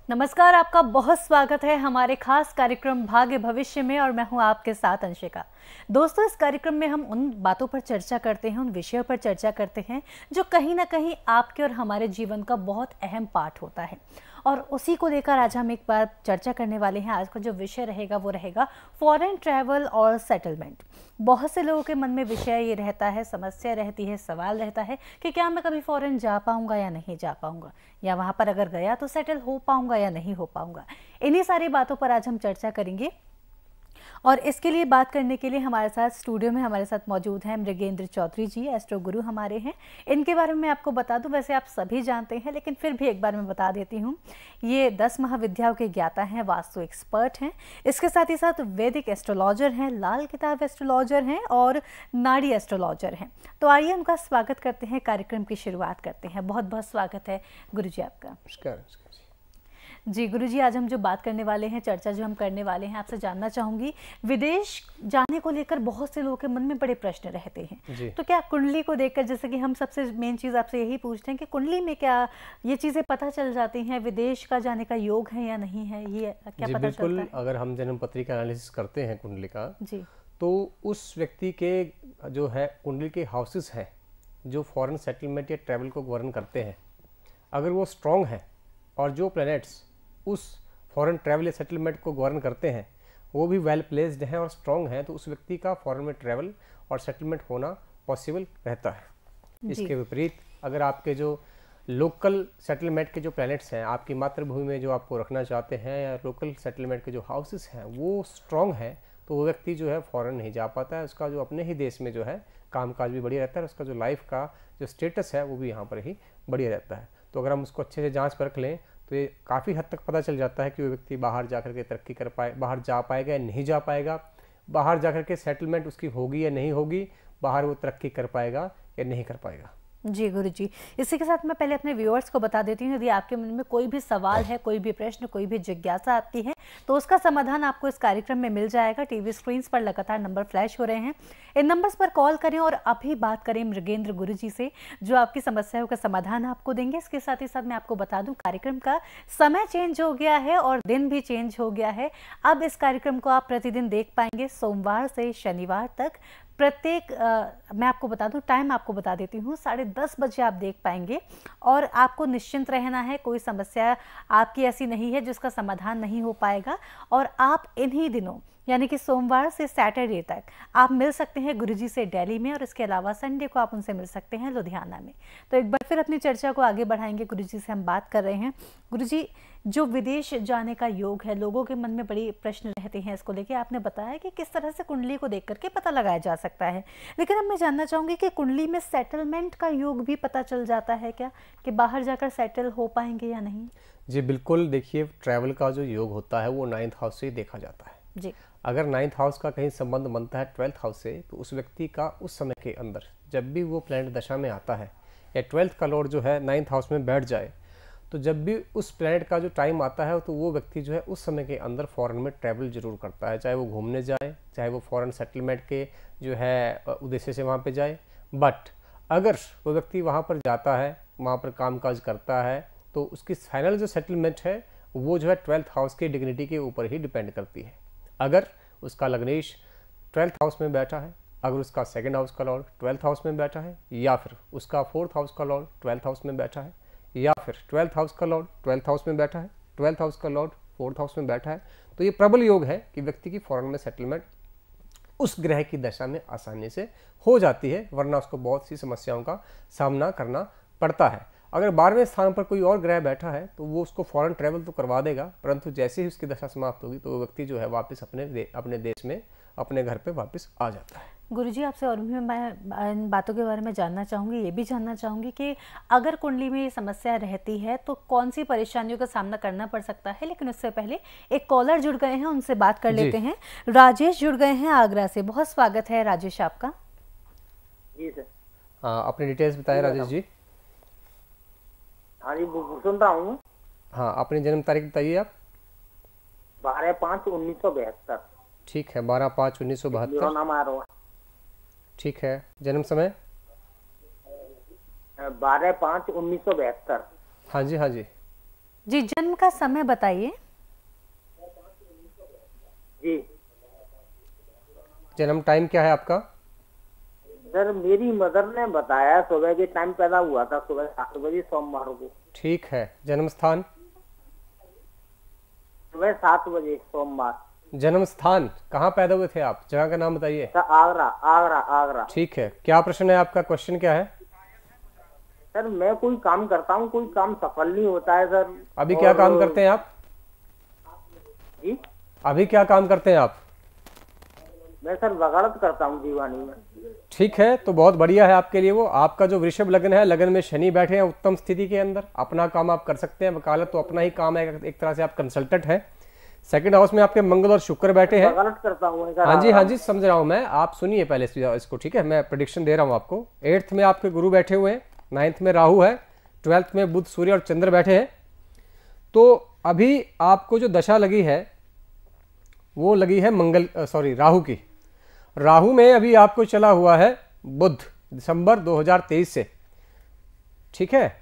नमस्कार, आपका बहुत स्वागत है हमारे खास कार्यक्रम भाग्य भविष्य में और मैं हूं आपके साथ अंशिका। दोस्तों, इस कार्यक्रम में हम उन बातों पर चर्चा करते हैं, उन विषयों पर चर्चा करते हैं जो कहीं ना कहीं आपके और हमारे जीवन का बहुत अहम पार्ट होता है और उसी को लेकर आज हम एक बार चर्चा करने वाले हैं। आज का जो विषय रहेगा वो रहेगा फॉरेन ट्रैवल और सेटलमेंट। बहुत से लोगों के मन में विषय ये रहता है, समस्या रहती है, सवाल रहता है कि क्या मैं कभी फॉरेन जा पाऊंगा या नहीं जा पाऊंगा, या वहाँ पर अगर गया तो सेटल हो पाऊंगा या नहीं हो पाऊंगा। इन्हीं सारी बातों पर आज हम चर्चा करेंगे और इसके लिए बात करने के लिए हमारे साथ स्टूडियो में हमारे साथ मौजूद हैं मृगेंद्र चौधरी जी, एस्ट्रो गुरु हमारे हैं। इनके बारे में आपको बता दूं, वैसे आप सभी जानते हैं लेकिन फिर भी एक बार मैं बता देती हूं। ये 10 महाविद्याओं के ज्ञाता हैं, वास्तु एक्सपर्ट हैं, इसके साथ ही साथ वैदिक एस्ट्रोलॉजर हैं, लाल किताब एस्ट्रोलॉजर हैं और नाड़ी एस्ट्रोलॉजर हैं। तो आइए उनका स्वागत करते हैं, कार्यक्रम की शुरुआत करते हैं। बहुत बहुत स्वागत है गुरु जी आपका। नमस्कार जी गुरु जी, आज हम जो बात करने वाले हैं, चर्चा जो हम करने वाले हैं, आपसे जानना चाहूंगी, विदेश जाने को लेकर बहुत से लोगों के मन में बड़े प्रश्न रहते हैं। तो क्या कुंडली को देखकर, जैसे कि हम सबसे मेन चीज़ आपसे यही पूछते हैं कि कुंडली में क्या ये चीज़ें पता चल जाती हैं, विदेश का जाने का योग है या नहीं है, ये क्या पता चलता है? अगर हम जन्म पत्री का एनालिसिस करते हैं कुंडली का जी, तो उस व्यक्ति के जो है कुंडली के हाउसेस हैं जो फॉरेन सेटलमेंट या ट्रैवल को गवर्न करते हैं, अगर वो स्ट्रॉन्ग है और जो प्लैनेट्स उस फॉरेन ट्रैवल या सेटलमेंट को गवर्न करते हैं वो भी वेल प्लेस्ड हैं और स्ट्रॉन्ग हैं, तो उस व्यक्ति का फॉरेन में ट्रैवल और सेटलमेंट होना पॉसिबल रहता है। इसके विपरीत अगर आपके जो लोकल सेटलमेंट के जो प्लैनेट्स हैं आपकी मातृभूमि में जो आपको रखना चाहते हैं, या लोकल सेटलमेंट के जो हाउसेस हैं वो स्ट्रॉन्ग है, तो वो व्यक्ति जो है फॉरेन नहीं जा पाता है। उसका जो अपने ही देश में जो है कामकाज भी बढ़िया रहता है, उसका जो लाइफ का जो स्टेटस है वो भी यहाँ पर ही बढ़िया रहता है। तो अगर हम उसको अच्छे से जांच परख लें तो ये काफ़ी हद तक पता चल जाता है कि वो व्यक्ति बाहर जाकर के तरक्की कर पाए, बाहर जा पाएगा या नहीं जा पाएगा, बाहर जाकर के सेटलमेंट उसकी होगी या नहीं होगी, बाहर वो तरक्की कर पाएगा या नहीं कर पाएगा। जी गुरु जी, इसी के साथ मैं पहले अपने व्यूअर्स को बता देती हूँ, यदि आपके मन में कोई भी सवाल है, कोई भी प्रश्न, कोई भी जिज्ञासा आती है तो उसका समाधान आपको इस कार्यक्रम में मिल जाएगा। टीवी स्क्रीन पर लगातार नंबर फ्लैश हो रहे हैं, इन नंबर्स पर कॉल करें और अभी बात करें मृगेंद्र गुरु जी से, जो आपकी समस्याओं का समाधान आपको देंगे। इसके साथ ही साथ मैं आपको बता दूं, कार्यक्रम का समय चेंज हो गया है और दिन भी चेंज हो गया है। अब इस कार्यक्रम को आप प्रतिदिन देख पाएंगे सोमवार से शनिवार तक। प्रत्येक मैं आपको बता दूं, टाइम आपको बता देती हूँ, 10:30 बजे आप देख पाएंगे और आपको निश्चिंत रहना है। कोई समस्या आपकी ऐसी नहीं है जिसका समाधान नहीं हो पाएगा और आप इन्हीं दिनों यानी कि सोमवार से सैटरडे तक आप मिल सकते हैं गुरुजी से दिल्ली में, और इसके अलावा संडे को आप उनसे मिल सकते हैं लुधियाना में। तो एक बार फिर अपनी चर्चा को आगे बढ़ाएंगे। गुरुजी से हम बात कर रहे हैं। गुरुजी, जो विदेश जाने का योग है, लोगों के मन में बड़ी प्रश्न रहते हैं इसको लेके। आपने बताया कि किस तरह से कुंडली को देख करके पता लगाया जा सकता है, लेकिन अब मैं जानना चाहूँगी कि कुंडली में सेटलमेंट का योग भी पता चल जाता है क्या, कि बाहर जाकर सेटल हो पाएंगे या नहीं? जी बिल्कुल, देखिए ट्रैवल का जो योग होता है वो 9th हाउस से ही देखा जाता है। जी, अगर 9th हाउस का कहीं संबंध बनता है 12th हाउस से, तो उस व्यक्ति का उस समय के अंदर जब भी वो प्लैनेट दशा में आता है या 12th का लॉर्ड जो है 9th हाउस में बैठ जाए, तो जब भी उस प्लैनेट का जो टाइम आता है तो वो व्यक्ति जो है उस समय के अंदर फॉरेन में ट्रैवल जरूर करता है, चाहे वो घूमने जाए, चाहे वो फॉरेन सेटलमेंट के जो है उद्देश्य से वहाँ पे जाए। बट अगर वो व्यक्ति वहाँ पर जाता है, वहाँ पर कामकाज करता है, तो उसकी फाइनल जो सेटलमेंट है वो जो है 12th हाउस की डिग्निटी के ऊपर ही डिपेंड करती है। अगर उसका लग्नेश 12th हाउस में बैठा है, अगर उसका 2nd हाउस का लॉर्ड 12th हाउस में बैठा है, या फिर उसका 4th हाउस का लॉर्ड 12th हाउस में बैठा है, या फिर 12th हाउस का लॉर्ड 12th हाउस में बैठा है, 12th हाउस का लॉर्ड 4th हाउस में बैठा है, तो ये प्रबल योग है कि व्यक्ति की फॉरेन में सेटलमेंट उस ग्रह की दशा में आसानी से हो जाती है, वरना उसको बहुत सी समस्याओं का सामना करना पड़ता है। अगर 12वें स्थान पर कोई और ग्रह बैठा है तो वो उसको फॉरेन ट्रैवल तो करवा देगा, परंतु जैसे ही उसकी दशा समाप्त होगी तो वो व्यक्ति जो है वापस अपने देश में, अपने घर पे वापस आ जाता है। गुरुजी, आपसे और भी मैं इन बातों के बारे में जानना चाहूँगी। ये भी जानना चाहूँगी कि अगर कुंडली में ये समस्या रहती है तो कौन सी परेशानियों का सामना करना पड़ सकता है, लेकिन उससे पहले एक कॉलर जुड़ गए हैं, उनसे बात कर लेते हैं। राजेश जुड़ गए हैं आगरा से। बहुत स्वागत है राजेश आपका। जी सर। अपनी डिटेल्स बताएं राजेश जी। हाँ जी, सुन रहा हूँ। हाँ, अपनी जन्म तारीख बताइए आप। 12/5/1972। ठीक है, 12/5/1972। नाम आ रहा है। ठीक है, जन्म समय 12/5/1972। हाँ जी हाँ जी। जी, जन्म का समय बताइए। जी जन्म टाइम क्या है आपका? सर, मेरी मदर ने बताया सुबह के टाइम पैदा हुआ था, सुबह 7 बजे सोमवार को। ठीक है। जन्म स्थान? सुबह 7 बजे सोमवार। जन्म स्थान कहाँ पैदा हुए थे आप? जगह का नाम बताइए। सर, आगरा आगरा आगरा। ठीक है, क्या प्रश्न है आपका? क्वेश्चन क्या है? सर, मैं कोई काम करता हूँ, कोई काम सफल नहीं होता है सर। अभी क्या काम करते हैं आप? जी, अभी क्या काम करते हैं आप? मैं सर वकालत करता हूँ दीवानी में। ठीक है, तो बहुत बढ़िया है आपके लिए। वो आपका जो वृषभ लग्न है, लग्न में शनि बैठे हैं उत्तम स्थिति के अंदर, अपना काम आप कर सकते हैं। वकालत तो अपना ही काम है, एक तरह से आप कंसल्टेंट हैं। सेकंड हाउस में आपके मंगल और शुक्र बैठे हैं। वकालत करता हूँ सर। हाँ जी समझ रहा हूँ मैं, आप सुनिए पहले इसको, ठीक है? मैं प्रेडिक्शन दे रहा हूँ आपको। 8th में आपके गुरु बैठे हुए हैं, 9th में राहु है, 12th में बुध सूर्य और चंद्र बैठे हैं। तो अभी आपको जो दशा लगी है वो लगी है राहु की। राहु में अभी आपको चला हुआ है बुध, दिसंबर 2023 से। ठीक है,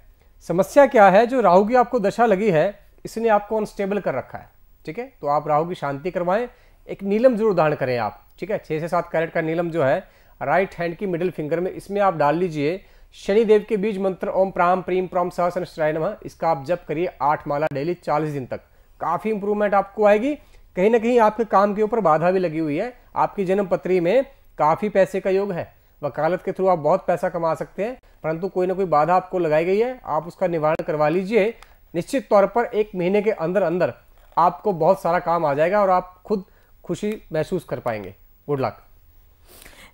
समस्या क्या है? जो राहु की आपको दशा लगी है इसने आपको अनस्टेबल कर रखा है। ठीक है, तो आप राहु की शांति करवाएं। एक नीलम जरूर धारण करें आप। ठीक है, 6 से 7 कैरेट का नीलम जो है राइट हैंड की मिडिल फिंगर में, इसमें आप डाल लीजिए शनिदेव के बीज मंत्र ओम प्राम प्रीम प्रम सहस्रनारायण नमः। इसका आप जप करिए 8 माला डेली 40 दिन तक। काफी इंप्रूवमेंट आपको आएगी। कहीं ना कहीं आपके काम के ऊपर बाधा भी लगी हुई है। आपकी जन्म पत्री में काफी पैसे का योग है, वकालत के थ्रू आप बहुत पैसा कमा सकते हैं, परंतु कोई ना कोई बाधा आपको लगाई गई है। आप उसका निवारण करवा लीजिए। निश्चित तौर पर 1 महीने के अंदर अंदर आपको बहुत सारा काम आ जाएगा और आप खुद खुशी महसूस कर पाएंगे। गुड लक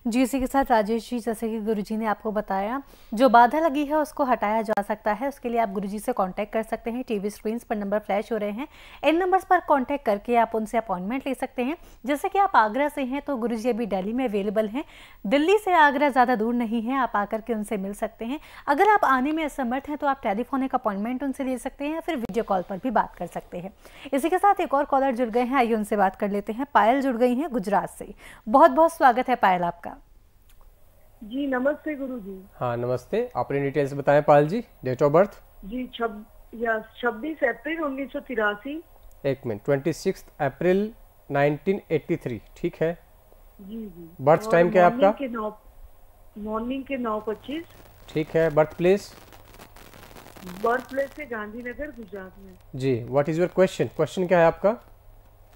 जी। इसी के साथ राजेश जी, जैसे कि गुरुजी ने आपको बताया, जो बाधा लगी है उसको हटाया जा सकता है। उसके लिए आप गुरुजी से कांटेक्ट कर सकते हैं। टीवी स्क्रीन्स पर नंबर फ्लैश हो रहे हैं, इन नंबर्स पर कांटेक्ट करके आप उनसे अपॉइंटमेंट ले सकते हैं। जैसे कि आप आगरा से हैं तो गुरुजी अभी दिल्ली में अवेलेबल हैं। दिल्ली से आगरा ज़्यादा दूर नहीं है, आप आकर के उनसे मिल सकते हैं। अगर आप आने में असमर्थ हैं तो आप टेलीफोनिक अपॉइंटमेंट उनसे ले सकते हैं या फिर वीडियो कॉल पर भी बात कर सकते हैं। इसी के साथ एक और कॉलर जुड़ गए हैं, आइए उनसे बात कर लेते हैं। पायल जुड़ गई हैं गुजरात से। बहुत बहुत स्वागत है पायल आपका। जी नमस्ते गुरुजी। हाँ नमस्ते, अपनी डिटेल्स बताएं Payal ji. Date of birth? जी 26 अप्रैल 1983। 1 minute, 26 April 1983। ठीक है जी जी। बर्थ टाइम क्या है आपका? मॉर्निंग के 9:25। ठीक है, बर्थ प्लेस? बर्थ प्लेस से गांधीनगर गुजरात में। जी, what is your question? Question क्या है आपका?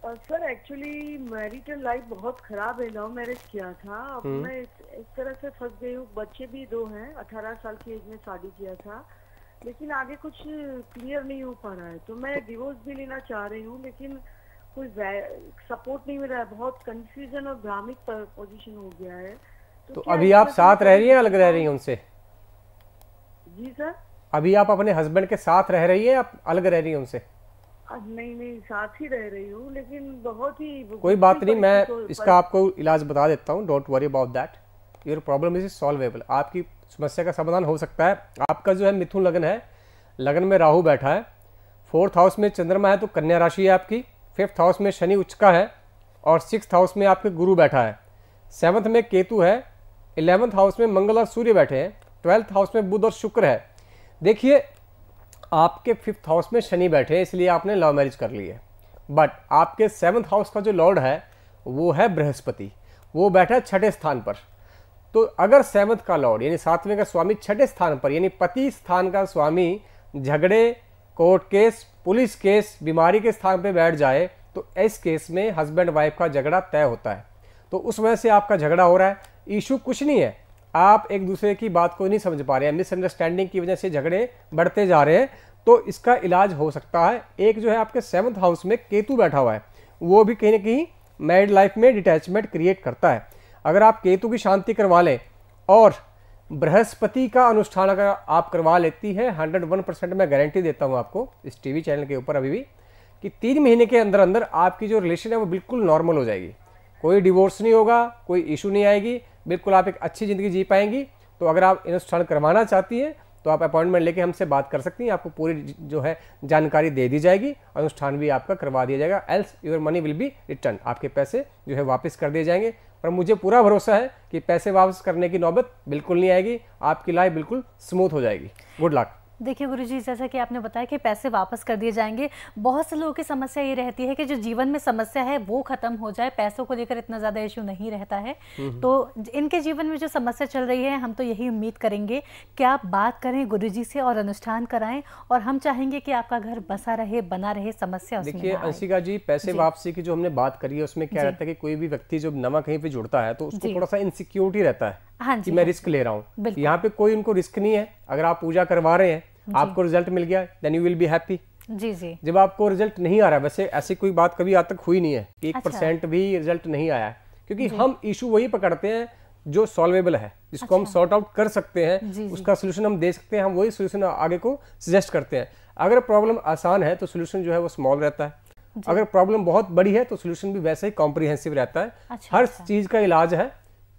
सर एक्चुअली मैरिटल लाइफ बहुत खराब है। लव मैरिज किया था, अब मैं इस तरह से फंस गई हूँ। बच्चे भी 2 हैं, 18 साल की एज में शादी किया था, लेकिन आगे कुछ क्लियर नहीं हो पा रहा है। तो मैं डिवोर्स भी लेना चाह रही हूँ, लेकिन कोई सपोर्ट नहीं मिल रहा है। बहुत कंफ्यूजन और भ्रामिक पोजीशन हो गया है। तो अभी आप साथ रह रही हैं, अलग रह रही हैं उनसे? जी सर। अभी आप अपने हस्बैंड के साथ रह रही हैं या अलग रह रही हैं उनसे? नहीं साथ ही रह रही हूँ, लेकिन बहुत ही कोई बात नहीं, मैं इसका आपको इलाज बता देता हूँ। Don't worry about that, your problem is solvable. आपकी समस्या का समाधान हो सकता है। आपका जो है मिथुन लगन है, लगन में राहु बैठा है, 4th हाउस में चंद्रमा है तो कन्या राशि है आपकी, 5th हाउस में शनि उच्च का है और 6th हाउस में आपके गुरु बैठा है, 7th में केतु है, 11th हाउस में मंगल और सूर्य बैठे हैं, 12th हाउस में बुध और शुक्र है। देखिए आपके 5th हाउस में शनि बैठे हैं, इसलिए आपने लव मैरिज कर ली है। बट आपके 7th हाउस का जो लॉर्ड है वो है बृहस्पति, वो बैठा है 6ठे स्थान पर। तो अगर 7th का लॉर्ड यानी 7वें का स्वामी 6ठे स्थान पर यानी पति स्थान का स्वामी झगड़े, कोर्ट केस, पुलिस केस, बीमारी के स्थान पर बैठ जाए तो इस केस में हस्बैंड वाइफ का झगड़ा तय होता है। तो उस वजह से आपका झगड़ा हो रहा है। इशू कुछ नहीं है, आप एक दूसरे की बात को नहीं समझ पा रहे हैं, मिसअंडरस्टैंडिंग की वजह से झगड़े बढ़ते जा रहे हैं। तो इसका इलाज हो सकता है। एक जो है आपके 7th हाउस में केतु बैठा हुआ है, वो भी कहीं ना कहीं मैरिड लाइफ में डिटैचमेंट क्रिएट करता है। अगर आप केतु की शांति करवा लें और बृहस्पति का अनुष्ठान अगर आप करवा लेती है, 101% मैं गारंटी देता हूँ आपको इस टीवी चैनल के ऊपर अभी भी, कि 3 महीने के अंदर अंदर आपकी जो रिलेशन है वो बिल्कुल नॉर्मल हो जाएगी। कोई डिवोर्स नहीं होगा, कोई इशू नहीं आएगी, बिल्कुल आप एक अच्छी ज़िंदगी जी पाएंगी। तो अगर आप अनुष्ठान करवाना चाहती हैं तो आप अपॉइंटमेंट लेके हमसे बात कर सकती हैं, आपको पूरी जो है जानकारी दे दी जाएगी, अनुष्ठान भी आपका करवा दिया जाएगा। Else your money will be return, आपके पैसे जो है वापस कर दिए जाएंगे। पर मुझे पूरा भरोसा है कि पैसे वापस करने की नौबत बिल्कुल नहीं आएगी, आपकी लाइफ बिल्कुल स्मूथ हो जाएगी। Good luck. देखिए गुरुजी, जैसा कि आपने बताया कि पैसे वापस कर दिए जाएंगे, बहुत से लोगों की समस्या ये रहती है कि जो जीवन में समस्या है वो खत्म हो जाए, पैसों को लेकर इतना ज़्यादा इशू नहीं रहता है। तो इनके जीवन में जो समस्या चल रही है, हम तो यही उम्मीद करेंगे कि आप बात करें गुरुजी से और अनुष्ठान कराएं, और हम चाहेंगे कि आपका घर बसा रहे, बना रहे, समस्या उसमें देखिए ना आए। अंशिका जी, पैसे वापसी की जो हमने बात करी है उसमें क्या रहता है कि कोई भी व्यक्ति जब नवा कहीं पे जुड़ता है तो उसको थोड़ा सा इनसिक्योरिटी रहता है हाँ कि जी, मैं रिस्क ले रहा हूँ। बिल्कुल। यहाँ पे कोई उनको रिस्क नहीं है। अगर आप पूजा करवा रहे हैं, आपको रिजल्ट मिल गया, then you will be happy. जी जी। जब आपको रिजल्ट नहीं आ रहा है, वैसे ऐसी कोई बात कभी आज तक हुई नहीं है कि 1% भी रिजल्ट नहीं आया है, क्योंकि हम इशू वही पकड़ते हैं जो सॉल्वेबल है, जिसको हम सॉर्ट आउट कर सकते हैं, उसका सोल्यूशन हम दे सकते हैं, हम वही सोल्यूशन आगे को सजेस्ट करते हैं। अगर प्रॉब्लम आसान है तो सोल्यूशन जो है वो स्मॉल रहता है, अगर प्रॉब्लम बहुत बड़ी है तो सोल्यूशन भी वैसे ही कॉम्प्रिहेंसिव रहता है। हर चीज का इलाज है।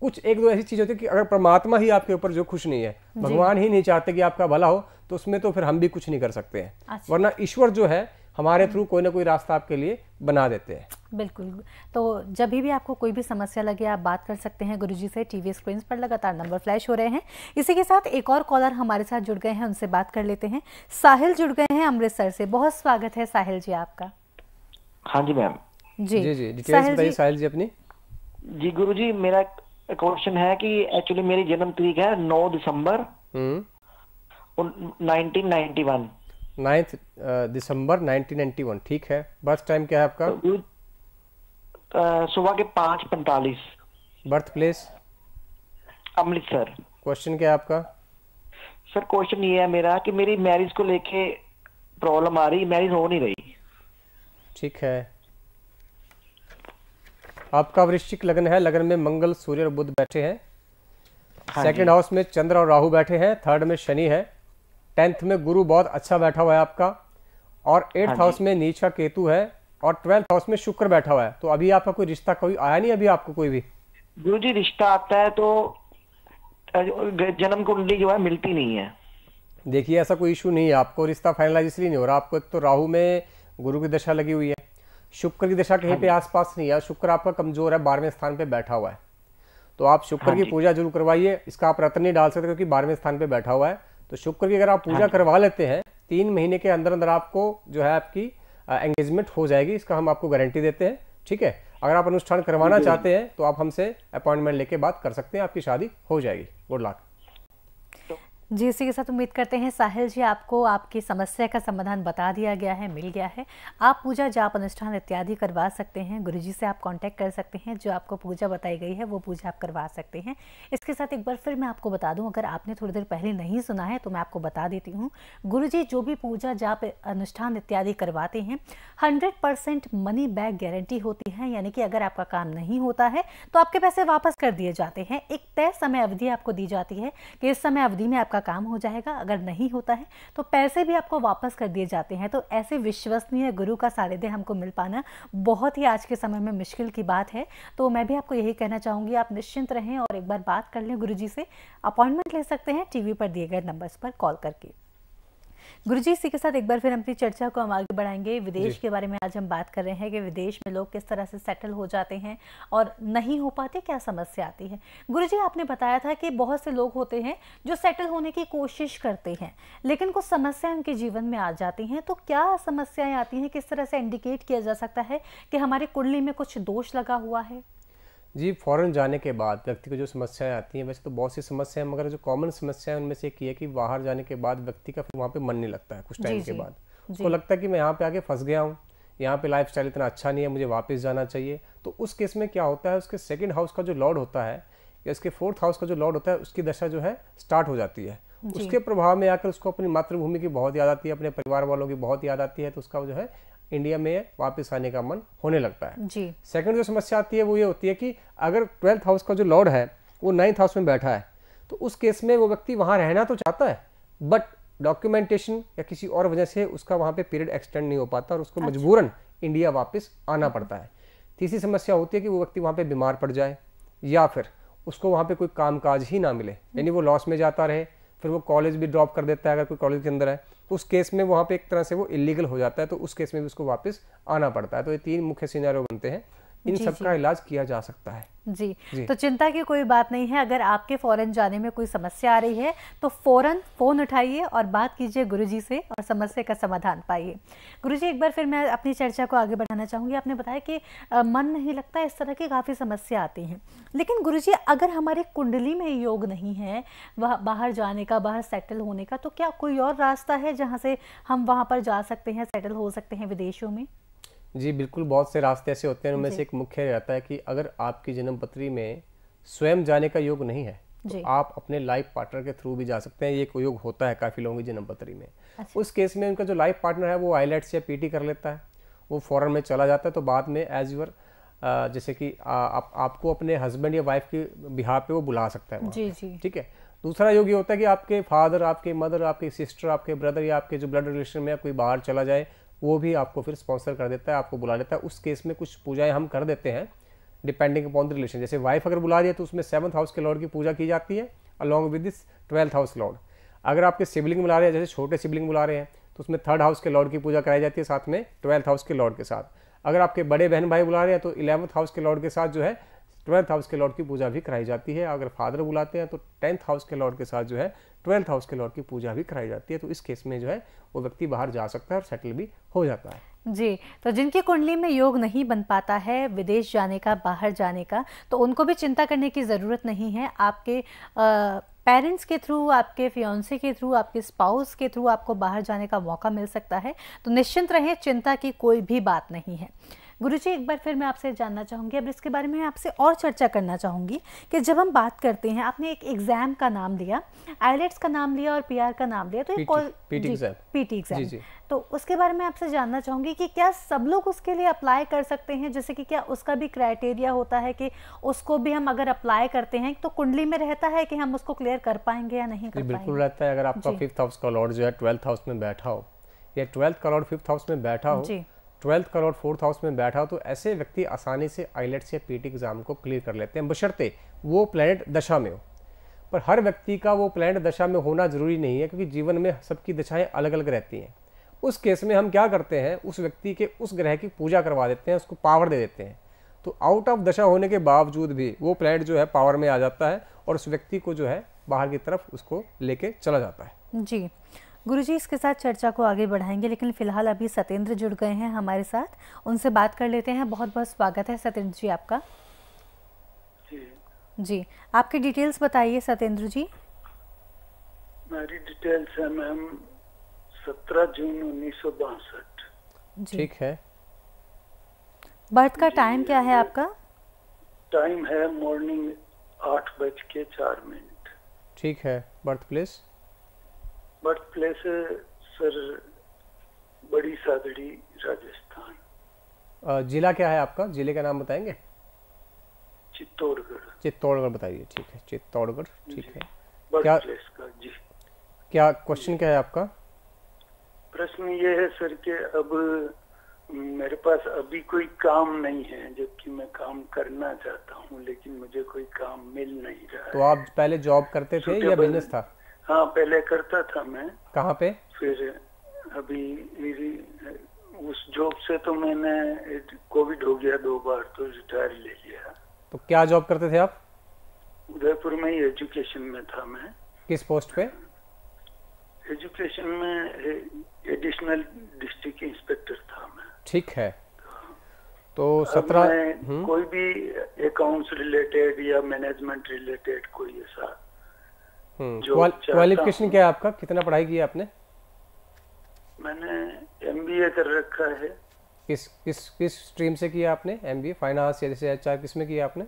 कुछ एक दो ऐसी चीज होती है कि अगर परमात्मा ही आपके ऊपर जो खुश नहीं है, भगवान ही नहीं चाहते कि आपका भला हो, तो उसमें तो फिर हम भी कुछ नहीं कर सकते हैं। वरना ईश्वर जो है हमारे थ्रू कोई ना कोई रास्ता आपके लिए बना देते हैं। बिल्कुल। तो जब भी आपको कोई भी समस्या लगे, आप बात कर सकते हैं गुरुजी से। टीवी स्क्रीन पर लगातार नंबर फ्लैश हो रहे हैं। इसी के साथ एक और कॉलर हमारे साथ जुड़ गए हैं, उनसे बात कर लेते हैं। साहिल जुड़ गए हैं अमृतसर से। बहुत स्वागत है साहिल जी आपका। हाँ जी मैम। जी जी, डिटेल्स बताइए साहिल जी अपनी। जी गुरुजी, मेरा क्वेश्चन है कि एक्चुअली मेरी जन्म तारीख है 9 दिसंबर 1991। 9 दिसंबर 1991, ठीक है। बर्थ टाइम क्या है आपका? सुबह के 5:45। Birth place? अमृतसर। क्वेश्चन क्या है आपका? सर क्वेश्चन ये है मेरा कि मेरी मैरिज को लेके प्रॉब्लम आ रही, मैरिज हो नहीं रही। ठीक है। आपका वृश्चिक लग्न है, लग्न में मंगल, सूर्य और बुध बैठे हैं। सेकंड हाउस में चंद्र और राहु बैठे हैं, थर्ड में शनि है, 10th में गुरु बहुत अच्छा बैठा हुआ है आपका, और 8th हाउस में नीच का केतु है, और 12th हाउस में शुक्र बैठा हुआ है। तो अभी आपका कोई रिश्ता कोई आया नहीं अभी आपको कोई भी? गुरुजी रिश्ता आता है तो जन्म कुंडली जो है मिलती नहीं है। देखिए ऐसा कोई इशू नहीं है, आपको रिश्ता फाइनलाइज इसलिए नहीं हो रहा। आपको एक तो राहु में गुरु की दशा लगी हुई है, शुक्र की दशा कहीं पे आसपास नहीं है, शुक्र आपका कमजोर है, 12वें स्थान पे बैठा हुआ है। तो आप शुक्र की पूजा जरूर करवाइए। इसका आप रत्न नहीं डाल सकते क्योंकि 12वें स्थान पे बैठा हुआ है। तो शुक्र की अगर आप पूजा करवा लेते हैं, 3 महीने के अंदर अंदर आपको जो है आपकी एंगेजमेंट हो जाएगी, इसका हम आपको गारंटी देते हैं। ठीक है। अगर आप अनुष्ठान करवाना चाहते हैं तो आप हमसे अपॉइंटमेंट लेके बात कर सकते हैं, आपकी शादी हो जाएगी। Good luck. जी, इसी के साथ उम्मीद करते हैं साहिल जी आपको आपकी समस्या का समाधान बता दिया गया है, मिल गया है। आप पूजा जाप अनुष्ठान इत्यादि करवा सकते हैं। गुरुजी से आप कांटेक्ट कर सकते हैं, जो आपको पूजा बताई गई है वो पूजा आप करवा सकते हैं। इसके साथ एक बार फिर मैं आपको बता दूं, अगर आपने थोड़ी देर पहले नहीं सुना है तो मैं आपको बता देती हूँ। गुरुजी जो भी पूजा जाप अनुष्ठान इत्यादि करवाते हैं 100% मनी बैक गारंटी होती है, यानी कि अगर आपका काम नहीं होता है तो आपके पैसे वापस कर दिए जाते हैं। एक तय समय अवधि आपको दी जाती है कि इस समय अवधि में आपका काम हो जाएगा, अगर नहीं होता है तो पैसे भी आपको वापस कर दिए जाते हैं। तो ऐसे विश्वसनीय गुरु का सानिध्य हमको मिल पाना बहुत ही आज के समय में मुश्किल की बात है। तो मैं भी आपको यही कहना चाहूँगी, आप निश्चिंत रहें और एक बार बात कर लें गुरुजी से। अपॉइंटमेंट ले सकते हैं टीवी पर दिए गए नंबर्स पर कॉल करके। गुरुजी इसी के साथ एक बार फिर अपनी चर्चा को हम आगे बढ़ाएंगे। विदेश के बारे में आज हम बात कर रहे हैं कि विदेश में लोग किस तरह से सेटल हो जाते हैं और नहीं हो पाते, क्या समस्या आती है। गुरुजी आपने बताया था कि बहुत से लोग होते हैं जो सेटल होने की कोशिश करते हैं लेकिन कुछ समस्याएं उनके जीवन में आ जाती हैं। तो क्या समस्याएं आती हैं, किस तरह से इंडिकेट किया जा सकता है कि हमारी कुंडली में कुछ दोष लगा हुआ है? जी, फॉरेन जाने के बाद व्यक्ति को जो समस्याएं आती हैं, वैसे तो बहुत सी समस्याएं, मगर जो कॉमन समस्या है उनमें से एक ये कि बाहर जाने के बाद व्यक्ति का फिर वहाँ पे मन नहीं लगता है। कुछ टाइम के बाद उसको लगता है कि मैं यहाँ पे आके फंस गया हूँ, यहाँ पे लाइफस्टाइल इतना अच्छा नहीं है, मुझे वापस जाना चाहिए। तो उस केस में क्या होता है, उसके सेकंड हाउस का जो लॉर्ड होता है या उसके 4th हाउस का जो लॉर्ड होता है, उसकी दशा जो है स्टार्ट हो जाती है। उसके प्रभाव में आकर उसको अपनी मातृभूमि की बहुत याद आती है, अपने परिवार वालों की बहुत याद आती है। तो उसका जो है इंडिया में वापस आने का मन होने लगता है। जी। सेकंड जो समस्या आती है वो ये होती है कि अगर 12th हाउस का जो लॉर्ड है वो 9th हाउस में बैठा है, तो उस केस में वो व्यक्ति वहां रहना तो चाहता है, बट डॉक्यूमेंटेशन या किसी और वजह से उसका वहां पे पीरियड एक्सटेंड नहीं हो पाता और उसको मजबूरन इंडिया वापस आना पड़ता है। तीसरी समस्या होती है कि वो व्यक्ति वहां पे बीमार पड़ जाए या फिर उसको वहां पे कोई कामकाज ही ना मिले, यानी वो लॉस में जाता रहे, फिर वो कॉलेज भी ड्रॉप कर देता है अगर कोई कॉलेज के अंदर है, उस केस में वहाँ पे एक तरह से वो इलीगल हो जाता है। तो उस केस में भी उसको वापस आना पड़ता है। तो ये 3 मुख्य सिनेरियो बनते हैं, इन सब का इलाज किया जा सकता है। जी, तो चिंता की कोई बात नहीं है। अगर आपके फॉरेन जाने में कोई समस्या आ रही है तो फौरन फ़ोन उठाइए और बात कीजिए गुरुजी से और समस्या का समाधान पाइए। गुरुजी, एक बार फिर मैं अपनी चर्चा को आगे बढ़ाना चाहूँगी। आपने बताया कि मन नहीं लगता, इस तरह की काफ़ी समस्या आती हैं, लेकिन गुरुजी अगर हमारी कुंडली में योग नहीं है वह बाहर जाने का, बाहर सेटल होने का, तो क्या कोई और रास्ता है जहाँ से हम वहाँ पर जा सकते हैं, सेटल हो सकते हैं विदेशों में? जी बिल्कुल, बहुत से रास्ते ऐसे होते हैं, उनमें से एक मुख्य रहता है कि अगर आपकी जन्म पत्री में स्वयं जाने का योग नहीं है तो आप अपने लाइफ पार्टनर के थ्रू भी जा सकते हैं। ये एक योग होता है काफ़ी लोगों की जन्म पत्री में। अच्छा। उस केस में उनका जो लाइफ पार्टनर है वो आईलेट्स या पीटी कर लेता है, वो फॉरेन में चला जाता है, तो बाद में एज यूर जैसे कि आपको अपने हस्बैंड या वाइफ के बिहार पे वो बुला सकता है। जी जी, ठीक है। दूसरा योग ये होता है कि आपके फादर, आपके मदर, आपके सिस्टर, आपके ब्रदर या आपके जो ब्लड रिलेशन में कोई बाहर चला जाए, वो भी आपको फिर स्पॉन्सर कर देता है, आपको बुला लेता है। उस केस में कुछ पूजाएं हम कर देते हैं डिपेंडिंग अपॉन द रिलेशन। जैसे वाइफ अगर बुला रही है तो उसमें 7th हाउस के लॉर्ड की पूजा की जाती है along with this 12th house Lord. अगर आपके सिबलिंग बुला रहे हैं, जैसे छोटे सिबलिंग बुला रहे हैं, तो उसमें 3rd हाउस के लॉर्ड की पूजा कराई जाती है साथ में 12th हाउस के लॉर्ड के साथ। अगर आपके बड़े बहन भाई बुला रहे हैं तो 11th हाउस के लॉर्ड के साथ जो है 12th हाउस के लॉर्ड की पूजा भी कराई जाती है। अगर फादर बुलाते हैं तो 10th हाउस के लॉर्ड के साथ जो है 12th हाउस के लॉर्ड की पूजा भी कराई जाती है। तो इस केस में जो है वो व्यक्ति बाहर जा सकता है और सेटल भी हो जाता है। जी, तो जिनकी कुंडली में योग नहीं बन पाता है विदेश जाने का, बाहर जाने का, तो उनको भी चिंता करने की ज़रूरत नहीं है। आपके पेरेंट्स के थ्रू, आपके फियांसे के थ्रू, आपके स्पाउस के थ्रू आपको बाहर जाने का मौका मिल सकता है। तो निश्चिंत रहें, चिंता की कोई भी बात नहीं है। गुरुजी, एक बार फिर मैं आपसे जानना चाहूँगी, अब इसके बारे में आपसे और चर्चा करना चाहूँगी कि जब हम बात करते हैं, आपने एक एग्ज़ाम का नाम लिया, आईलेट्स का नाम लिया और पीआर का नाम लिया, तो ये पीटी एग्ज़ाम, तो उसके बारे में आपसे जानना चाहूँगी कि क्या सब लोग उसके लिए अप्लाई कर सकते हैं? जैसे कि क्या उसका भी क्राइटेरिया होता है कि उसको भी हम अगर अप्लाई करते हैं तो कुंडली में रहता है कि हम उसको क्लियर कर पाएंगे या नहीं कर पाएंगे? बिल्कुल रहता है। अगर आपका 5th हाउस का लॉर्ड जो है 12th हाउस में बैठा हो या 12th का लॉर्ड 5th हाउस में बैठा हो, 12th का लॉर्ड 4th हाउस में बैठा हो, तो ऐसे व्यक्ति आसानी से आईलेट्स या पीटी एग्जाम को क्लियर कर लेते हैं, बशर्ते वो प्लैनेट दशा में हो। पर हर व्यक्ति का वो प्लैनेट दशा में होना जरूरी नहीं है, क्योंकि जीवन में सबकी दशाएं अलग अलग रहती हैं। उस केस में हम क्या करते हैं, उस व्यक्ति के उस ग्रह की पूजा करवा देते हैं, उसको पावर दे देते हैं। तो आउट ऑफ दशा होने के बावजूद भी वो प्लैनेट जो है पावर में आ जाता है और उस व्यक्ति को जो है बाहर की तरफ उसको लेके चला जाता है। जी गुरुजी, इसके साथ चर्चा को आगे बढ़ाएंगे, लेकिन फिलहाल अभी सत्येंद्र जुड़ गए हैं हमारे साथ, उनसे बात कर लेते हैं। बहुत बहुत स्वागत है सत्येंद्र जी आपका। जी, आपकी डिटेल्स बताइए सत्येंद्र जी। मेरी डिटेल्स है मैम 17 जून 1962। ठीक है। बर्थ का टाइम क्या है आपका? टाइम है मॉर्निंग 8:04। ठीक है। Birth place? Birth place sir बड़ी सादड़ी, राजस्थान। जिला क्या है आपका? जिले का नाम बताएंगे? चित्तौड़गढ़। चित्तौड़गढ़ बताइए। ठीक है, चित्तौड़गढ़। ठीक है। क्या प्लेस का? जी, क्या क्वेश्चन क्या है आपका? प्रश्न ये है सर कि अब मेरे पास अभी कोई काम नहीं है, जबकि मैं काम करना चाहता हूँ, लेकिन मुझे कोई काम मिल नहीं रहा है। तो आप पहले जॉब करते थे या बिजनेस था? हाँ, पहले करता था मैं। कहाँ पे? फिर अभी उस जॉब से तो मैंने कोविड हो गया 2 बार, तो रिटायर ले लिया। तो क्या जॉब करते थे आप? उदयपुर में ही एजुकेशन में था मैं। किस पोस्ट पे? एजुकेशन में एडिशनल डिस्ट्रिक्ट इंस्पेक्टर था मैं। ठीक है। तो 17 कोई भी अकाउंट्स रिलेटेड या मैनेजमेंट रिलेटेड कोई ऐसा क्वालिफिकेशन क्या है आपका? कितना पढ़ाई की है आपने? मैंने MBA कर रखा है। किस स्ट्रीम से किया आपने MBA? फाइनेंस या जैसे HR, किस में किया आपने?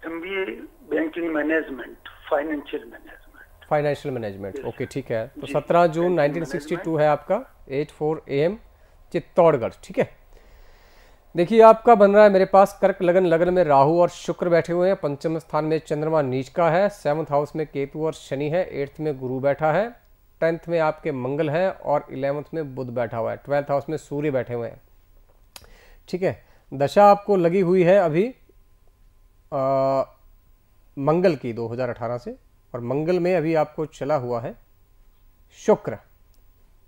MBA banking management, financial management. Okay, ठीक है। तो 17 जून 1962 है आपका, 8:04 AM, चित्तौड़गढ़। ठीक है। देखिए, आपका बन रहा है मेरे पास कर्क लगन में राहु और शुक्र बैठे हुए हैं। पंचम स्थान में चंद्रमा नीच का है। 7th हाउस में केतु और शनि है। 8th में गुरु बैठा है। 10th में आपके मंगल है और 11th में बुध बैठा हुआ है। 12th हाउस में सूर्य बैठे हुए हैं। ठीक है। दशा आपको लगी हुई है अभी मंगल की 2018 से, और मंगल में अभी आपको चला हुआ है शुक्र।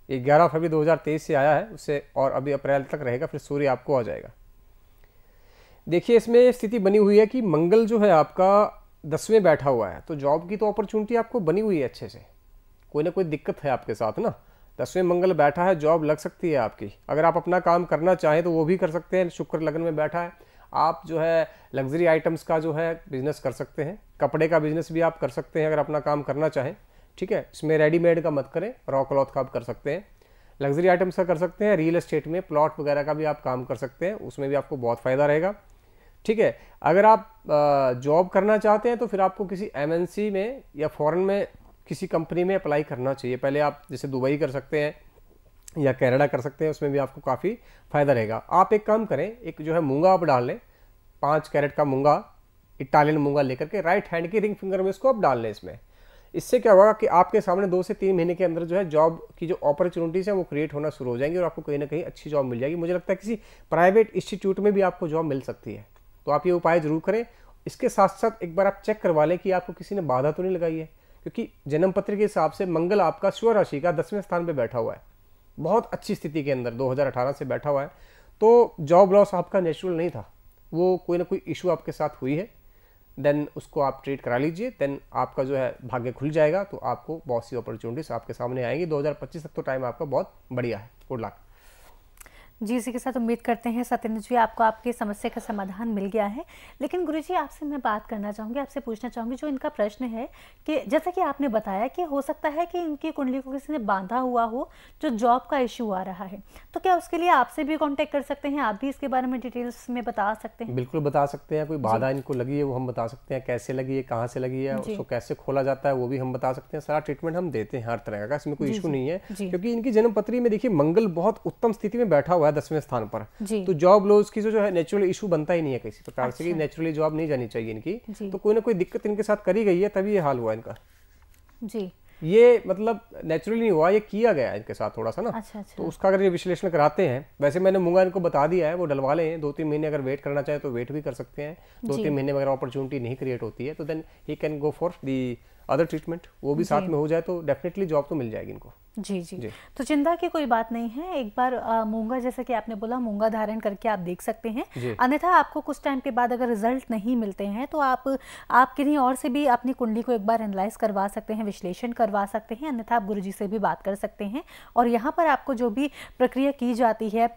11 फरवरी 2023 से आया है उससे, और अभी अप्रैल तक रहेगा, फिर सूर्य आपको आ जाएगा। देखिए इसमें स्थिति बनी हुई है कि मंगल जो है आपका 10वें बैठा हुआ है, तो जॉब की तो अपॉर्चुनिटी आपको बनी हुई है अच्छे से, कोई ना कोई दिक्कत है आपके साथ ना। 10वें मंगल बैठा है, जॉब लग सकती है आपकी। अगर आप अपना काम करना चाहें तो वो भी कर सकते हैं। शुक्र लगन में बैठा है, आप जो है लग्जरी आइटम्स का जो है बिजनेस कर सकते हैं, कपड़े का बिजनेस भी आप कर सकते हैं अगर अपना काम करना चाहें। ठीक है, इसमें रेडीमेड का मत करें, रॉ क्लॉथ का आप कर सकते हैं, लग्जरी आइटम्स का कर सकते हैं, रियल एस्टेट में प्लॉट वगैरह का भी आप काम कर सकते हैं, उसमें भी आपको बहुत फ़ायदा रहेगा। ठीक है, अगर आप जॉब करना चाहते हैं तो फिर आपको किसी एमएनसी में या फॉरेन में किसी कंपनी में अप्लाई करना चाहिए। पहले आप जैसे दुबई कर सकते हैं या कनाडा कर सकते हैं, उसमें भी आपको काफ़ी फ़ायदा रहेगा। आप एक काम करें, एक जो है मूंगा आप डाल लें, 5 कैरेट का मूंगा, इटालियन मूंगा लेकर के राइट हैंड की रिंग फिंगर में इसको आप डाल लें। इससे क्या होगा कि आपके सामने 2 से 3 महीने के अंदर जो है जॉब की जो अपॉर्चुनिटीज़ हैं वो क्रिएट होना शुरू हो जाएंगी और आपको कहीं ना कहीं अच्छी जॉब मिल जाएगी। मुझे लगता है किसी प्राइवेट इंस्टीट्यूट में भी आपको जॉब मिल सकती है, तो आप ये उपाय जरूर करें। इसके साथ साथ एक बार आप चेक करवा लें कि आपको किसी ने बाधा तो नहीं लगाई है, क्योंकि जन्म पत्र के हिसाब से मंगल आपका स्व राशि का 10वें स्थान पर बैठा हुआ है, बहुत अच्छी स्थिति के अंदर 2018 से बैठा हुआ है। तो जॉब लॉस आपका नेचुरल नहीं था, वो कोई ना कोई इशू आपके साथ हुई है, देन उसको आप ट्रीट करा लीजिए, देन आपका जो है भाग्य खुल जाएगा, तो आपको बहुत सी अपॉर्चुनिटीज आपके सामने आएंगी। 2025 तक तो टाइम आपका बहुत बढ़िया है। गुड लक जी। इसी के साथ उम्मीद करते हैं सत्येंद्र जी आपको आपकी समस्या का समाधान मिल गया है। लेकिन गुरुजी आपसे मैं बात करना चाहूँगी, आपसे पूछना चाहूँगी, जो इनका प्रश्न है कि जैसा कि आपने बताया कि हो सकता है कि इनकी कुंडली को किसी ने बांधा हुआ हो, जो जॉब का इशू आ रहा है, तो क्या उसके लिए आपसे भी कांटेक्ट कर सकते हैं? आप भी इसके बारे में डिटेल्स में बता सकते हैं? बिल्कुल बता सकते हैं। कोई बाधा इनको लगी है वो हम बता सकते हैं, कैसे लगी है, कहाँ से लगी है, उसको कैसे खोला जाता है वो भी हम बता सकते हैं। सारा ट्रीटमेंट हम देते हैं हर तरह का, इसमें कोई इशू नहीं है। क्योंकि इनकी जन्म पत्री में देखिए मंगल बहुत उत्तम स्थिति में बैठा हुआ है 10वें स्थान पर, तो जॉब लॉस की जो है नेचुरल इशू बनता ही नहीं है किसी प्रकार से कि नेचुरली जॉब नहीं जानी चाहिए इनकी। तो कोई ना कोई दिक्कत इनके साथ करी गई है, तभी ये हाल हुआ इनका जी। ये मतलब नेचुरली नहीं हुआ, ये किया गया है इनके साथ थोड़ा सा ना। अच्छा। तो उसका अगर ये विश्लेषण कराते हैं, वैसे मैंने मूंगा इनको बता दिया है, वो डलवा लें। 2-3 महीने अगर वेट करना चाहे तो वेट भी कर सकते हैं। 2-3 महीने में अगर अपॉर्चुनिटी नहीं क्रिएट होती है तो then he can go for the other treatment, वो भी साथ में हो जाए तो डेफिनेटली जॉब तो मिल जाएगी इनको। जी। तो चिंता की कोई बात नहीं है। एक बार मूंगा, जैसा कि आपने बोला, मूंगा धारण करके आप देख सकते हैं। अन्यथा आपको कुछ टाइम के बाद अगर रिजल्ट नहीं मिलते हैं तो आप किन्हीं और से भी अपनी कुंडली को एक बार एनालाइज करवा सकते हैं, विश्लेषण करवा सकते हैं। अन्यथा आप गुरुजी से भी बात कर सकते हैं। और यहाँ पर आपको जो भी प्रक्रिया की जाती है,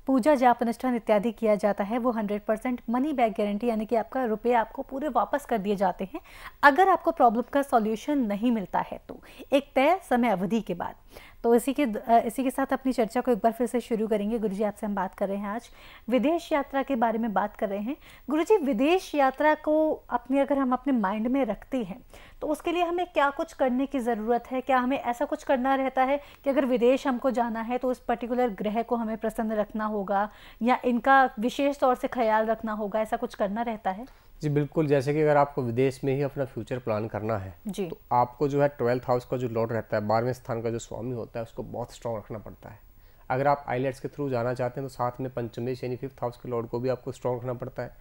पूजा जाप अनुष्ठान इत्यादि किया जाता है, वो 100% मनी बैक गारंटी, यानी कि आपका रुपये आपको पूरे वापस कर दिए जाते हैं अगर आपको प्रॉब्लम का सॉल्यूशन नहीं मिलता है तो, एक तय समय अवधि के बाद। तो इसी के साथ अपनी चर्चा को एक बार फिर से शुरू करेंगे। गुरुजी आपसे हम बात कर रहे हैं आज विदेश यात्रा के बारे में बात कर रहे हैं। गुरुजी, विदेश यात्रा को अगर हम अपने माइंड में रखते हैं तो उसके लिए हमें क्या कुछ करने की ज़रूरत है? क्या हमें ऐसा कुछ करना रहता है कि अगर विदेश हमको जाना है तो उस पर्टिकुलर ग्रह को हमें प्रसन्न रखना होगा या इनका विशेष तौर से ख्याल रखना होगा, ऐसा कुछ करना रहता है? जी बिल्कुल। जैसे कि अगर आपको विदेश में ही अपना फ्यूचर प्लान करना है तो आपको जो है 12th हाउस का जो लॉर्ड रहता है, 12वें स्थान का जो स्वामी होता है, उसको बहुत स्ट्रॉन्ग रखना पड़ता है। अगर आप आइलेट्स के थ्रू जाना चाहते हैं तो साथ में पंचमी यानी 5th हाउस के लॉर्ड को भी आपको स्ट्रॉन्ग रखना पड़ता है।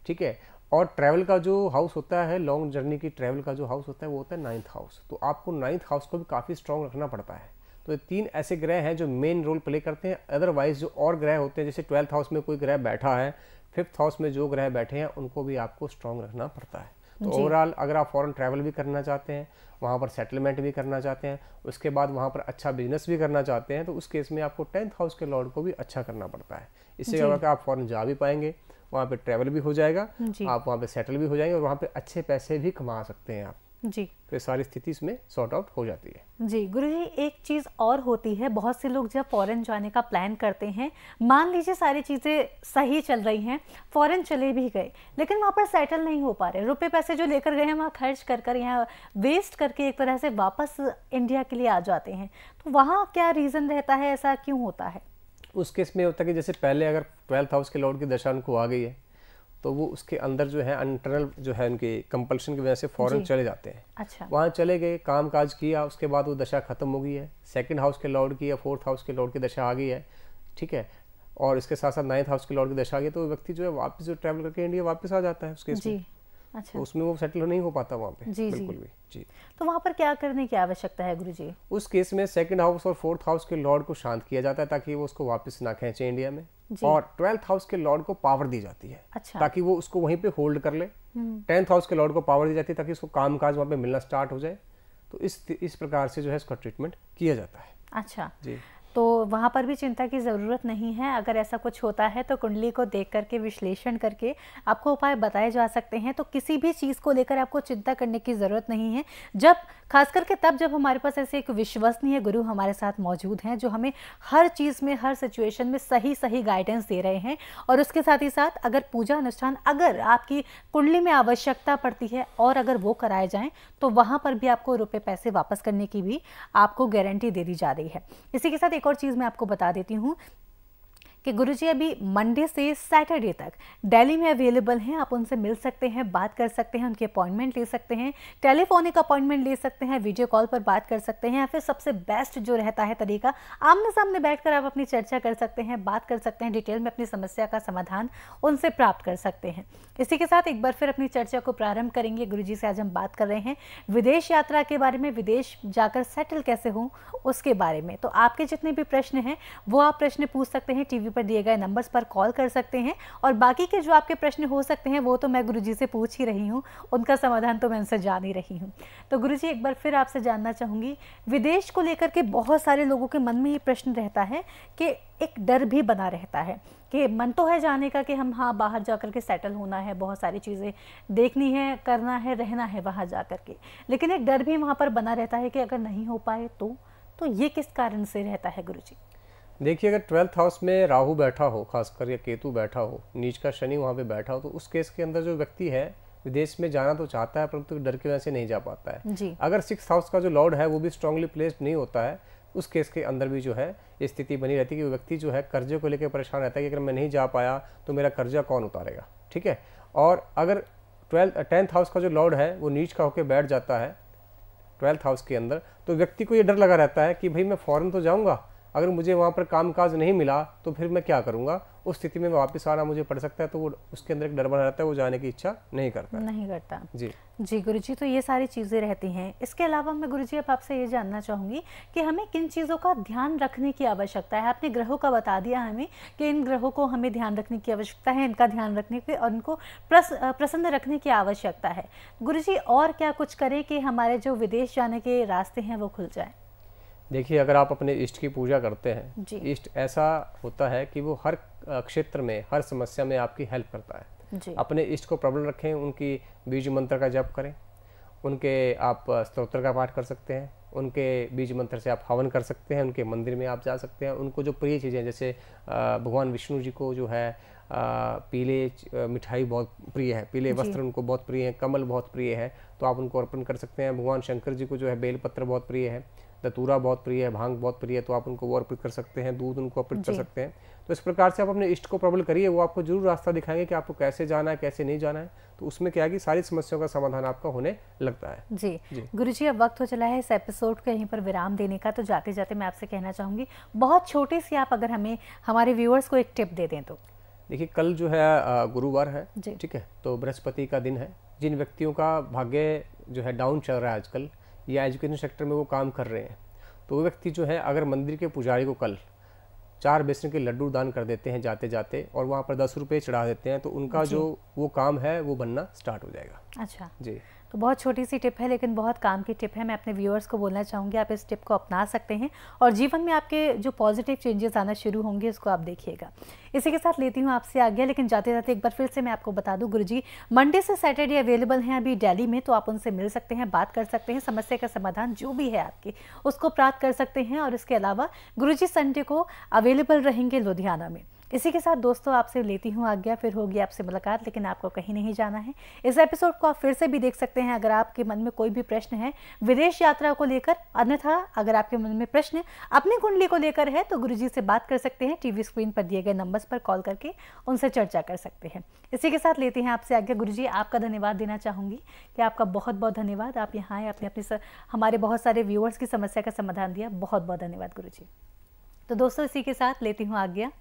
ठीक है। और ट्रैवल का जो हाउस होता है, लॉन्ग जर्नी की ट्रैवल का जो हाउस होता है वो होता है 9th हाउस, तो आपको 9th हाउस को भी काफ़ी स्ट्रॉन्ग रखना पड़ता है। तो ये 3 ऐसे ग्रह हैं जो मेन रोल प्ले करते हैं। अदरवाइज जो और ग्रह होते हैं, जैसे 12th हाउस में कोई ग्रह बैठा है, 5th हाउस में जो ग्रह बैठे हैं उनको भी आपको स्ट्रॉन्ग रखना पड़ता है। तो ओवरऑल अगर आप फॉरेन ट्रैवल भी करना चाहते हैं, वहाँ पर सेटलमेंट भी करना चाहते हैं, उसके बाद वहाँ पर अच्छा बिजनेस भी करना चाहते हैं, तो उस केस में आपको 10th हाउस के लॉर्ड को भी अच्छा करना पड़ता है। इससे क्या होगा कि आप फॉरेन जा भी पाएंगे, वहाँ पे ट्रैवल भी हो जाएगा, आप वहाँ पे सेटल भी हो जाएंगे और वहाँ पे अच्छे पैसे भी कमा सकते हैं आप जी। तो सारी स्थिति इसमें सॉर्ट आउट हो जाती है जी। गुरुजी, एक चीज़ और होती है, बहुत से लोग जब फॉरेन जाने का प्लान करते हैं, मान लीजिए सारी चीज़ें सही चल रही हैं, फॉरेन चले भी गए, लेकिन वहाँ पर सेटल नहीं हो पा रहे, रुपए पैसे जो लेकर गए हैं वहाँ खर्च कर यहाँ वेस्ट करके एक तरह से वापस इंडिया के लिए आ जाते हैं, तो वहाँ क्या रीज़न रहता है, ऐसा क्यों होता है? उस केस में होता है कि जैसे पहले अगर 12th हाउस के लॉर्ड की दशा उनको आ गई है तो वो उसके अंदर जो है इंटरनल जो है उनकी कंपल्शन की वजह से फॉरेन चले जाते हैं। अच्छा। वहाँ चले गए, काम काज किया, उसके बाद वो दशा खत्म हो गई है, 2nd हाउस के लॉर्ड की या 4th हाउस के लॉर्ड की दशा आ गई है। ठीक है। और इसके साथ साथ 9th हाउस के लॉर्ड की दशा आ गई, तो व्यक्ति जो है वापस जो ट्रैवल करके इंडिया वापस आ जाता है उसके जी। अच्छा। तो उसमें वो सेटल नहीं हो पाता वहाँ पे जी, बिल्कुल भी जी। तो वहाँ पर क्या करने की आवश्यकता है गुरुजी? उस केस में 2nd हाउस और 4th हाउस के लॉर्ड को शांत किया जाता है ताकि वो उसको वापस ना खींचे इंडिया में। और 12th हाउस के लॉर्ड को पावर दी जाती है। अच्छा। ताकि वो उसको वहीं पे होल्ड कर ले। 10th हाउस के लॉर्ड को पावर दी जाती है ताकि उसको काम काज वहाँ पे मिलना स्टार्ट हो जाए। तो इस प्रकार से जो है इसका ट्रीटमेंट किया जाता है। अच्छा जी। तो वहाँ पर भी चिंता की ज़रूरत नहीं है। अगर ऐसा कुछ होता है तो कुंडली को देख करके विश्लेषण करके आपको उपाय बताए जा सकते हैं। तो किसी भी चीज़ को लेकर आपको चिंता करने की ज़रूरत नहीं है, जब खास करके तब जब हमारे पास ऐसे एक विश्वसनीय गुरु हमारे साथ मौजूद हैं जो हमें हर चीज़ में, हर सिचुएशन में सही गाइडेंस दे रहे हैं। और उसके साथ ही साथ अगर पूजा अनुष्ठान अगर आपकी कुंडली में आवश्यकता पड़ती है और अगर वो कराए जाएँ तो वहाँ पर भी आपको रुपये पैसे वापस करने की भी आपको गारंटी दे दी जा रही है। इसी के साथ एक और चीज़ मैं आपको बता देती हूँ कि गुरुजी अभी मंडे से सैटरडे तक दिल्ली में अवेलेबल हैं। आप उनसे मिल सकते हैं, बात कर सकते हैं, उनकी अपॉइंटमेंट ले सकते हैं, टेलीफोनिक अपॉइंटमेंट ले सकते हैं, वीडियो कॉल पर बात कर सकते हैं, या फिर सबसे बेस्ट जो रहता है तरीका, आमने सामने बैठकर आप अपनी चर्चा कर सकते हैं, बात कर सकते हैं, डिटेल में अपनी समस्या का समाधान उनसे प्राप्त कर सकते हैं। इसी के साथ एक बार फिर अपनी चर्चा को प्रारंभ करेंगे। गुरुजी से आज हम बात कर रहे हैं विदेश यात्रा के बारे में, विदेश जाकर सेटल कैसे हों उसके बारे में। तो आपके जितने भी प्रश्न हैं वो आप प्रश्न पूछ सकते हैं, टीवी पर दिए गए नंबर्स पर कॉल कर सकते हैं। और बाकी के जो आपके प्रश्न हो सकते हैं वो तो मैं गुरुजी से पूछ ही रही हूँ, उनका समाधान तो मैं उनसे जान ही रही हूँ। तो गुरुजी एक बार फिर आपसे जानना चाहूँगी, विदेश को लेकर के बहुत सारे लोगों के मन में ये प्रश्न रहता है कि एक डर भी बना रहता है कि मन तो है जाने का कि हम हाँ बाहर जाकर के सेटल होना है, बहुत सारी चीज़ें देखनी है, करना है, रहना है वहाँ जा कर के, लेकिन एक डर भी वहाँ पर बना रहता है कि अगर नहीं हो पाए तो ये किस कारण से रहता है गुरुजी? देखिए, अगर 12th हाउस में राहु बैठा हो खासकर, या केतु बैठा हो, नीच का शनि वहाँ पे बैठा हो, तो उस केस के अंदर जो व्यक्ति है विदेश में जाना तो चाहता है परंतु डर की वजह से नहीं जा पाता है जी। अगर 6th हाउस का जो लॉर्ड है वो भी स्ट्रांगली प्लेस्ड नहीं होता है, उस केस के अंदर भी जो है ये स्थिति बनी रहती है कि वो व्यक्ति जो है कर्जे को लेकर परेशान रहता है कि अगर मैं नहीं जा पाया तो मेरा कर्जा कौन उतारेगा। ठीक है। और अगर 10th हाउस का जो लॉर्ड है वो नीच का होकर बैठ जाता है 12th हाउस के अंदर, तो व्यक्ति को ये डर लगा रहता है कि भाई मैं फॉरेन तो जाऊंगा, अगर मुझे वहाँ पर कामकाज नहीं मिला तो फिर मैं क्या करूँगा, उस स्थिति में वापस आना मुझे पड़ सकता है। तो वो उसके अंदर एक डर बना रहता है, वो जाने की इच्छा नहीं करता। जी गुरुजी, तो ये सारी चीज़ें रहती हैं। इसके अलावा मैं गुरुजी अब आपसे ये जानना चाहूँगी कि हमें किन चीज़ों का ध्यान रखने की आवश्यकता है। आपने ग्रहों का बता दिया हमें कि इन ग्रहों को हमें ध्यान रखने की आवश्यकता है, इनका ध्यान रखने की और इनको प्रसन्न रखने की आवश्यकता है। गुरुजी और क्या कुछ करें कि हमारे जो विदेश जाने के रास्ते हैं वो खुल जाए? देखिए, अगर आप अपने इष्ट की पूजा करते हैं, इष्ट ऐसा होता है कि वो हर क्षेत्र में, हर समस्या में आपकी हेल्प करता है जी। अपने इष्ट को प्रबल रखें, उनकी बीज मंत्र का जप करें, उनके आप स्तोत्र का पाठ कर सकते हैं, उनके बीज मंत्र से आप हवन कर सकते हैं, उनके मंदिर में आप जा सकते हैं। उनको जो प्रिय चीज़ें, जैसे भगवान विष्णु जी को जो है पीले मिठाई बहुत प्रिय है, पीले वस्त्र उनको बहुत प्रिय है, कमल बहुत प्रिय है, तो आप उनको अर्पण कर सकते हैं। भगवान शंकर जी को जो है बेलपत्र बहुत प्रिय है, दतूरा बहुत प्रिय है, भांग बहुत प्रिय है, तो आप उनको वो अर्पित कर सकते हैं, दूध उनको अर्पित कर सकते हैं। तो इस प्रकार से आप अपने इष्ट को प्रबल करिए, वो आपको जरूर रास्ता दिखाएंगे कि आपको कैसे जाना है, कैसे नहीं जाना है। तो उसमें क्या है कि सारी समस्याओं का समाधान आपका होने लगता है। जी गुरुजी, अब वक्त हो चला है इस एपिसोड को यहीं पर विराम देने का। तो जाते जाते मैं आपसे कहना चाहूँगी, बहुत छोटी सी आप अगर हमें हमारे व्यूअर्स को एक टिप दे दें तो। देखिए, कल जो है गुरुवार है, ठीक है, तो बृहस्पति का दिन है। जिन व्यक्तियों का भाग्य जो है डाउन चल रहा है आजकल, या एजुकेशन सेक्टर में वो काम कर रहे हैं, तो वो व्यक्ति जो है अगर मंदिर के पुजारी को कल 4 बेसन के लड्डू दान कर देते हैं जाते जाते, और वहाँ पर 10 रुपये चढ़ा देते हैं, तो उनका जो वो काम है वो बनना स्टार्ट हो जाएगा। अच्छा जी। तो बहुत छोटी सी टिप है लेकिन बहुत काम की टिप है। मैं अपने व्यूअर्स को बोलना चाहूँगी, आप इस टिप को अपना सकते हैं और जीवन में आपके जो पॉजिटिव चेंजेस आना शुरू होंगे उसको आप देखिएगा। इसी के साथ लेती हूँ आपसे आज्ञा, लेकिन जाते जाते एक बार फिर से मैं आपको बता दूँ, गुरुजी मंडे से सैटरडे अवेलेबल हैं अभी दिल्ली में, तो आप उनसे मिल सकते हैं, बात कर सकते हैं, समस्या का समाधान जो भी है आपकी उसको प्राप्त कर सकते हैं। और इसके अलावा गुरुजी संडे को अवेलेबल रहेंगे लुधियाना में। इसी के साथ दोस्तों आपसे लेती हूँ आज्ञा, फिर होगी आपसे मुलाकात, लेकिन आपको कहीं नहीं जाना है। इस एपिसोड को आप फिर से भी देख सकते हैं अगर आपके मन में कोई भी प्रश्न है विदेश यात्रा को लेकर, अन्यथा अगर आपके मन में प्रश्न अपनी कुंडली को लेकर है तो गुरुजी से बात कर सकते हैं, टीवी स्क्रीन पर दिए गए नंबर्स पर कॉल करके उनसे चर्चा कर सकते हैं। इसी के साथ लेती हैं आपसे आज्ञा। गुरुजी आपका धन्यवाद देना चाहूँगी कि आपका बहुत बहुत धन्यवाद, आप यहाँ आए, आपने अपने हमारे बहुत सारे व्यूअर्स की समस्या का समाधान दिया, बहुत बहुत धन्यवाद गुरुजी। तो दोस्तों इसी के साथ लेती हूँ आज्ञा,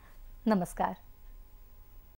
नमस्कार।